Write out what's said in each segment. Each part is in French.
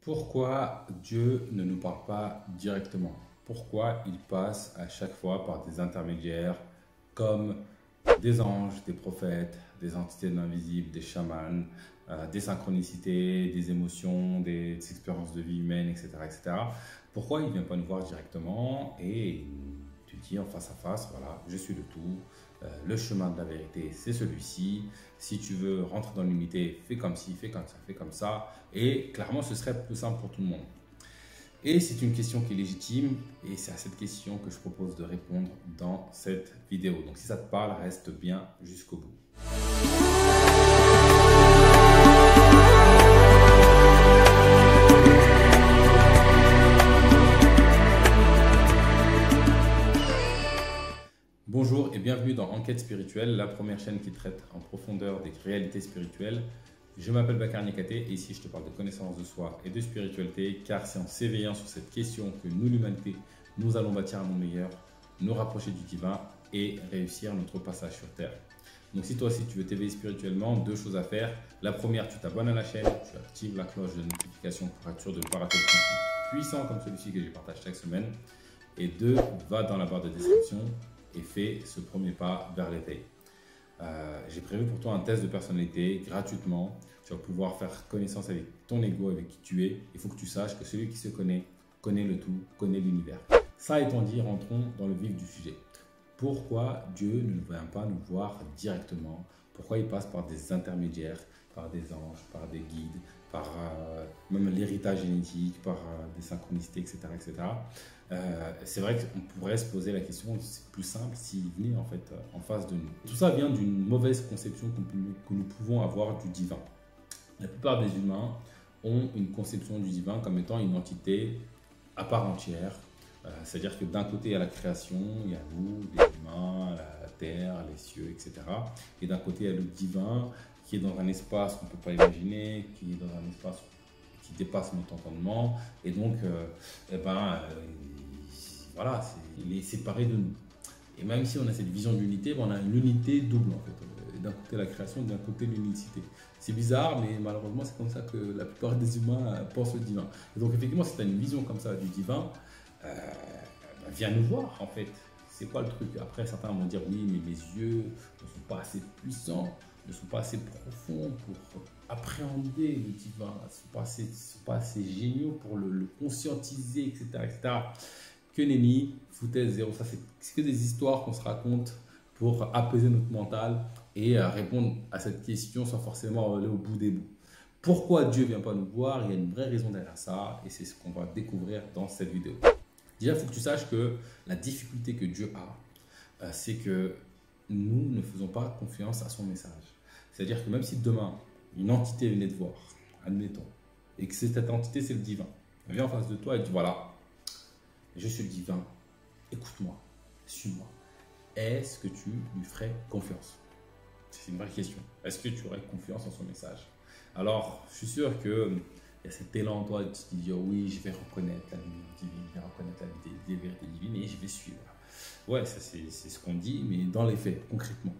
Pourquoi Dieu ne nous parle pas directement? Pourquoi il passe à chaque fois par des intermédiaires comme des anges, des prophètes, des entités de l'invisible, des chamans, des synchronicités, des émotions, des expériences de vie humaine, etc., etc. Pourquoi il ne vient pas nous voir directement et tu dis en face à face, voilà, je suis le tout, le chemin de la vérité, c'est celui-ci. Si tu veux rentrer dans l'unité, fais comme ci, fais comme ça, fais comme ça. Et clairement, ce serait plus simple pour tout le monde. Et c'est une question qui est légitime et c'est à cette question que je propose de répondre dans cette vidéo. Donc si ça te parle, reste bien jusqu'au bout. Bonjour et bienvenue dans Enquête spirituelle, la première chaîne qui traite en profondeur des réalités spirituelles. Je m'appelle Bakar Niakaté et ici je te parle de connaissance de soi et de spiritualité car c'est en s'éveillant sur cette question que nous, l'humanité, nous allons bâtir un monde meilleur, nous rapprocher du divin et réussir notre passage sur Terre. Donc si toi aussi tu veux t'éveiller spirituellement, deux choses à faire. La première, tu t'abonnes à la chaîne, tu actives la cloche de notification pour être sûr de ne pas rater le contenu puissant comme celui-ci que je partage chaque semaine. Et deux, va dans la barre de description et fais ce premier pas vers l'éveil. J'ai prévu pour toi un test de personnalité gratuitement. Tu vas pouvoir faire connaissance avec ton ego, avec qui tu es. Il faut que tu saches que celui qui se connaît le tout, connaît l'univers. Ça étant dit, rentrons dans le vif du sujet. Pourquoi Dieu ne vient pas nous voir directement? Pourquoi il passe par des intermédiaires, par des anges, par des guides, par même l'héritage génétique, par des synchronicités, etc. etc. C'est vrai qu'on pourrait se poser la question, c'est plus simple s'il venait en fait en face de nous. Tout ça vient d'une mauvaise conception que nous pouvons avoir du divin. La plupart des humains ont une conception du divin comme étant une entité à part entière. C'est-à-dire que d'un côté, il y a la création, il y a nous, les humains, la terre, les cieux, etc. Et d'un côté, il y a le divin qui est dans un espace qu'on ne peut pas imaginer, qui est dans un espace qui dépasse notre entendement. Et donc, voilà, il est séparé de nous. Et même si on a cette vision d'unité, on a une unité double en fait. D'un côté la création, d'un côté l'unicité. C'est bizarre, mais malheureusement, c'est comme ça que la plupart des humains pensent au divin. Et donc, effectivement, si tu as une vision comme ça du divin, viens nous voir en fait. C'est quoi le truc? Après, certains vont dire oui, mais mes yeux ne sont pas assez puissants, ne sont pas assez profonds pour appréhender le divin, ne sont pas assez géniaux pour le conscientiser, etc. etc. Que nenni, foutaise zéro. Ça, c'est que des histoires qu'on se raconte pour apaiser notre mental et répondre à cette question sans forcément aller au bout des bouts. Pourquoi Dieu ne vient pas nous voir? Il y a une vraie raison derrière ça et c'est ce qu'on va découvrir dans cette vidéo. Déjà, il faut que tu saches que la difficulté que Dieu a, c'est que nous ne faisons pas confiance à son message. C'est-à-dire que même si demain, une entité venait te voir, admettons, et que cette entité, c'est le divin, elle vient en face de toi et dit voilà, je suis le divin, écoute-moi, suis-moi. Est-ce que tu lui ferais confiance? C'est une vraie question. Est-ce que tu aurais confiance en son message? Alors, je suis sûr qu'il y a cet élan en toi qui dit oh oui, je vais reconnaître la lumière divine, je vais reconnaître la vérité divine et je vais suivre. Ouais, ça c'est ce qu'on dit, mais dans les faits, concrètement.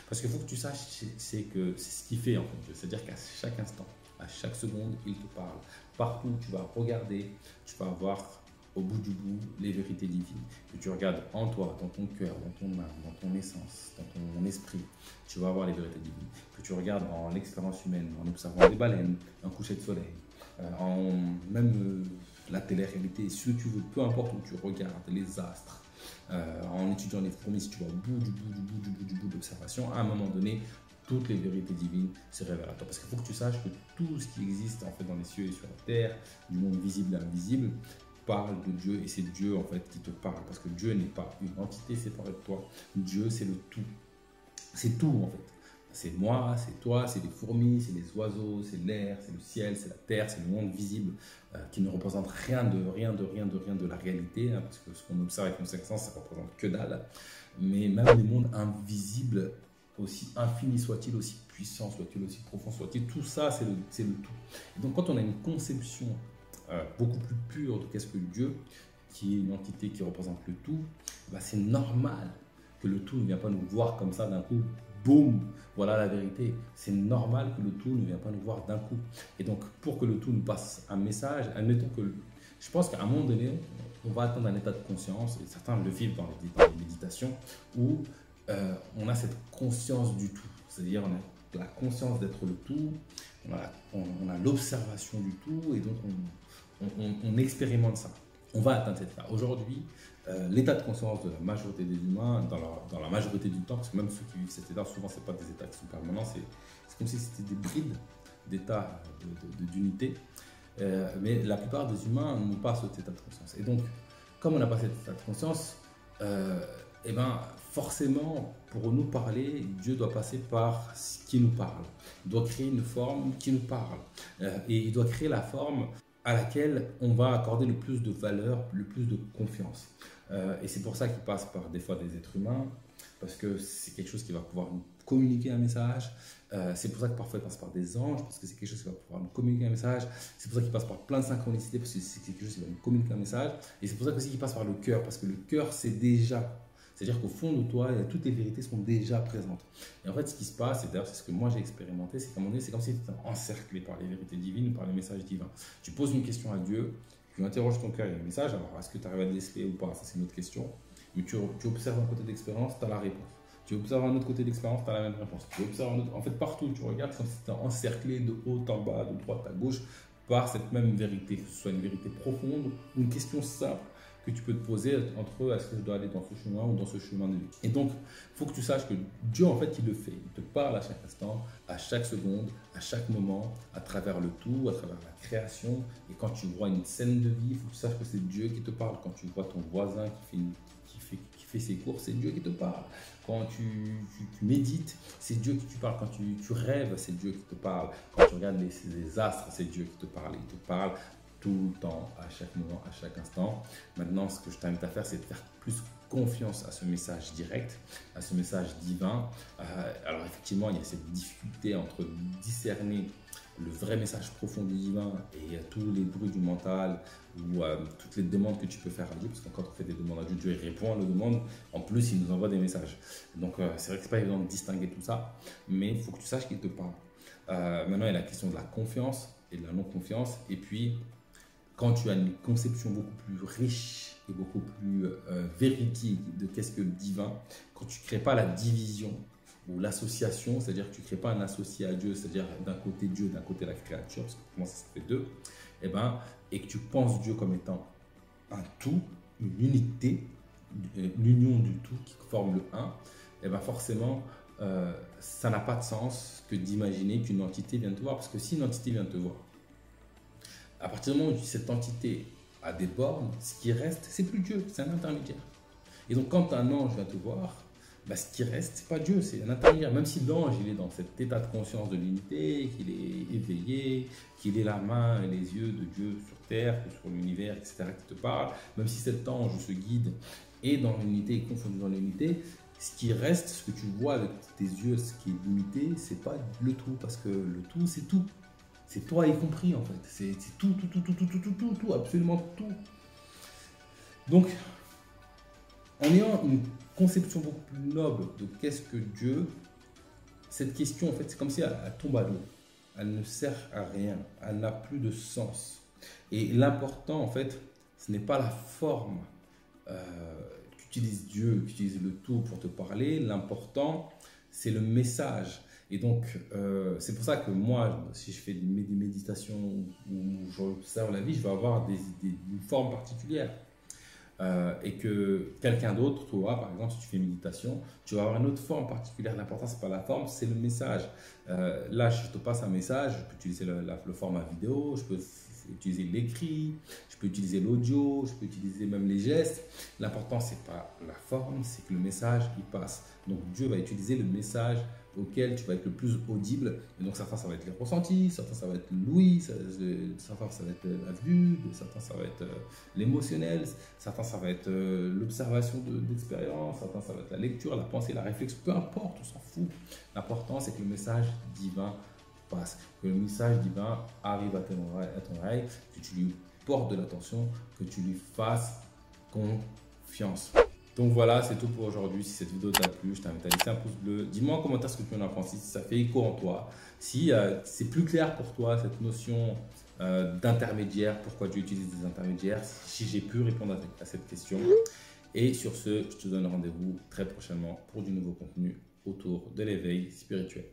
Parce qu'il faut que tu saches, c'est ce qu'il fait en fait. C'est-à-dire qu'à chaque instant, à chaque seconde, il te parle. Partout où tu vas regarder, tu vas voir au bout du bout les vérités divines. Que tu regardes en toi, dans ton cœur, dans ton âme, dans ton essence, dans ton esprit, tu vas voir les vérités divines. Que tu regardes en l'expérience humaine, en observant des baleines, un coucher de soleil, même la télé-réalité, ce que tu veux, peu importe où tu regardes, les astres, en étudiant les fourmis, si tu vas au bout du bout d'observation, à un moment donné, toutes les vérités divines se révèlent à toi. Parce qu'il faut que tu saches que tout ce qui existe en fait dans les cieux et sur la terre, du monde visible et invisible, parle de Dieu et c'est Dieu en fait qui te parle. Parce que Dieu n'est pas une entité séparée de toi. Dieu, c'est le tout. C'est tout en fait. C'est moi, c'est toi, c'est les fourmis, c'est les oiseaux, c'est l'air, c'est le ciel, c'est la terre, c'est le monde visible qui ne représente rien de la réalité, hein, parce que ce qu'on observe avec nos cinq sens, ça représente que dalle. Mais même les mondes invisibles, aussi infinis soit-il, aussi puissants soit-il, aussi profonds soit-il, tout ça, c'est le tout. Et donc quand on a une conception beaucoup plus pure de qu'est-ce que Dieu, qui est une entité qui représente le tout, bah, c'est normal que le tout ne vient pas nous voir comme ça d'un coup, boum, voilà la vérité. C'est normal que le tout ne vienne pas nous voir d'un coup. Et donc, pour que le tout nous passe un message, admettons que, je pense qu'à un moment donné, on va atteindre un état de conscience, et certains le vivent dans les méditations, où on a cette conscience du tout. C'est-à-dire, on a la conscience d'être le tout, on a l'observation du tout, et donc on expérimente ça. On va atteindre cet état. Aujourd'hui, l'état de conscience de la majorité des humains, dans la majorité du temps, parce que même ceux qui vivent cet état, souvent, ce n'est pas des états qui sont permanents, c'est comme si c'était des brides d'état d'unité. Mais la plupart des humains n'ont pas cet état de conscience. Et donc, comme on n'a pas cet état de conscience, eh ben, forcément, pour nous parler, Dieu doit passer par ce qui nous parle. Il doit créer une forme qui nous parle. Et il doit créer la forme à laquelle on va accorder le plus de valeur, le plus de confiance. Et c'est pour ça qu'il passe par des fois des êtres humains, parce que c'est quelque chose qui va pouvoir nous communiquer un message. C'est pour ça que parfois il passe par des anges, parce que c'est quelque chose qui va pouvoir nous communiquer un message. C'est pour ça qu'il passe par plein de synchronicités, parce que c'est quelque chose qui va nous communiquer un message. Et c'est pour ça aussi qu'il passe par le cœur, parce que le cœur, c'est déjà. C'est-à-dire qu'au fond de toi, toutes les vérités sont déjà présentes. Et en fait, ce qui se passe, et d'ailleurs c'est ce que moi j'ai expérimenté, c'est qu'à un moment donné, c'est comme si tu étais encerclé par les vérités divines ou par les messages divins. Tu poses une question à Dieu, tu interroges ton cœur, il y a un message, alors est-ce que tu arrives à le déceler ou pas? Ça c'est une autre question. Mais tu observes un côté d'expérience, tu as la réponse. Tu observes un autre côté d'expérience, tu as la même réponse. Tu observes un autre... En fait, partout où tu regardes, c'est comme si tu étais encerclé de haut en bas, de droite à gauche, par cette même vérité, que ce soit une vérité profonde ou une question simple que tu peux te poser entre est-ce que je dois aller dans ce chemin ou dans ce chemin de vie. Et donc, il faut que tu saches que Dieu, en fait, il le fait. Il te parle à chaque instant, à chaque seconde, à chaque moment, à travers le tout, à travers la création. Et quand tu vois une scène de vie, il faut que tu saches que c'est Dieu qui te parle. Quand tu vois ton voisin qui fait ses courses, c'est Dieu qui te parle. Quand tu médites, c'est Dieu qui te parle. Quand tu rêves, c'est Dieu qui te parle. Quand tu regardes les astres, c'est Dieu qui te parle. Il te parle tout le temps, à chaque moment, à chaque instant. Maintenant, ce que je t'invite à faire, c'est de faire plus confiance à ce message direct, à ce message divin. Alors effectivement, il y a cette difficulté entre discerner le vrai message profond du divin et tous les bruits du mental ou toutes les demandes que tu peux faire à Dieu, parce que quand on fait des demandes à Dieu, Dieu répond à nos demandes, en plus il nous envoie des messages. Donc c'est vrai que c'est pas évident de distinguer tout ça, mais il faut que tu saches qu'il te parle. Maintenant, il y a la question de la confiance et de la non-confiance, et puis quand tu as une conception beaucoup plus riche et beaucoup plus véridique de qu'est-ce que le divin, quand tu ne crées pas la division ou l'association, c'est-à-dire que tu ne crées pas un associé à Dieu, c'est-à-dire d'un côté Dieu, d'un côté la créature, parce que pour moi ça fait deux, et que tu penses Dieu comme étant un tout, une unité, l'union du tout qui forme le un, forcément ça n'a pas de sens que d'imaginer qu'une entité vienne te voir, parce que si une entité vient te voir, à partir du moment où cette entité a des bornes, ce qui reste, c'est plus Dieu, c'est un intermédiaire. Et donc, quand un ange vient te voir, ce qui reste, c'est pas Dieu, c'est un intermédiaire. Même si l'ange, il est dans cet état de conscience de l'unité, qu'il est éveillé, qu'il est la main et les yeux de Dieu sur terre, sur l'univers, etc., qui te parle, même si cet ange se guide et dans l'unité, est confondu dans l'unité, ce qui reste, ce que tu vois avec tes yeux, ce qui est limité, c'est pas le tout, parce que le tout, c'est tout. C'est toi y compris en fait. C'est tout, absolument tout. Donc, en ayant une conception beaucoup plus noble de qu'est-ce que Dieu, cette question en fait, c'est comme si elle tombe à l'eau. Elle ne sert à rien. Elle n'a plus de sens. Et l'important en fait, ce n'est pas la forme qu'utilise Dieu, qu'utilise le tout pour te parler. L'important, c'est le message. Et donc, c'est pour ça que moi, si je fais des méditations où j'observe la vie, je vais avoir une forme particulière. Et que quelqu'un d'autre, toi, par exemple, si tu fais une méditation, tu vas avoir une autre forme particulière. L'important, ce n'est pas la forme, c'est le message. Là, je te passe un message, je peux utiliser le format vidéo, je peux utiliser l'écrit, je peux utiliser l'audio, je peux utiliser même les gestes. L'important, ce n'est pas la forme, c'est que le message, il passe. Donc, Dieu va utiliser le message auquel tu vas être le plus audible. Et donc certains ça va être les ressentis, certains ça va être l'ouïe, certains ça va être la vue, certains ça va être l'émotionnel, certains ça va être l'observation d'expérience, certains ça va être la lecture, la pensée, la réflexion, peu importe, on s'en fout. L'important c'est que le message divin passe, que le message divin arrive à ton oreille, que tu lui portes de l'attention, que tu lui fasses confiance. Donc voilà, c'est tout pour aujourd'hui. Si cette vidéo t'a plu, je t'invite à laisser un pouce bleu. Dis-moi en commentaire ce que tu en as pensé, si ça fait écho en toi, si c'est plus clair pour toi cette notion d'intermédiaire, pourquoi tu utilises des intermédiaires, si j'ai pu répondre à cette question. Et sur ce, je te donne rendez-vous très prochainement pour du nouveau contenu autour de l'éveil spirituel.